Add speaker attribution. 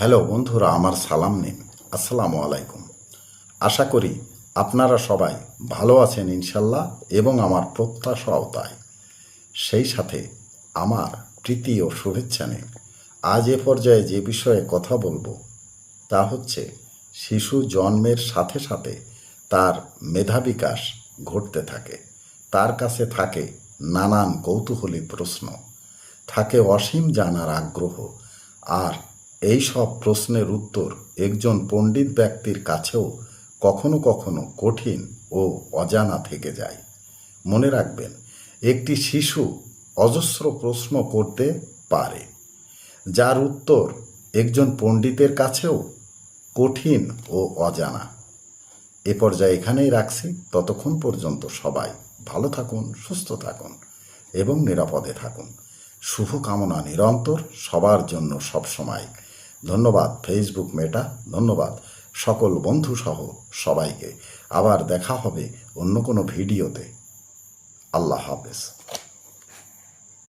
Speaker 1: Hello বন্ধুরা, আমার সালাম নিন। আসসালামু আলাইকুম। আশা করি আপনারা সবাই ভালো আছেন ইনশাল্লাহ, এবং আমার প্রত্যাশাও তাই। সেই সাথে আমার প্রীতি ও শুভেচ্ছা নিন। আজ এ পর্যায়ে যে বিষয়ে কথা বলবো তা হচ্ছে, শিশু জন্মের সাথে সাথে তার মেধা বিকাশ ঘটতে থাকে। তার কাছে থাকে নানান কৌতূহলী প্রশ্ন, থাকে অসীম জানার আগ্রহ। আর এই সব প্রশ্নের উত্তর একজন পণ্ডিত ব্যক্তির কাছেও কখনো কখনো কঠিন ও অজানা থেকে যায়। মনে রাখবেন, একটি শিশু অজস্র প্রশ্ন করতে পারে, যার উত্তর একজন পণ্ডিতের কাছেও কঠিন ও অজানা। এ পর্যায়ে এখানেই রাখছি। ততক্ষণ পর্যন্ত সবাই ভালো থাকুন, সুস্থ থাকুন এবং নিরাপদে থাকুন। শুভকামনা নিরন্তর সবার জন্য সবসময়। ধন্যবাদ ফেসবুক মেটা, ধন্যবাদ সকল বন্ধুসহ সবাইকে। আবার দেখা হবে অন্য কোনো ভিডিওতে। আল্লাহ হাফেজ।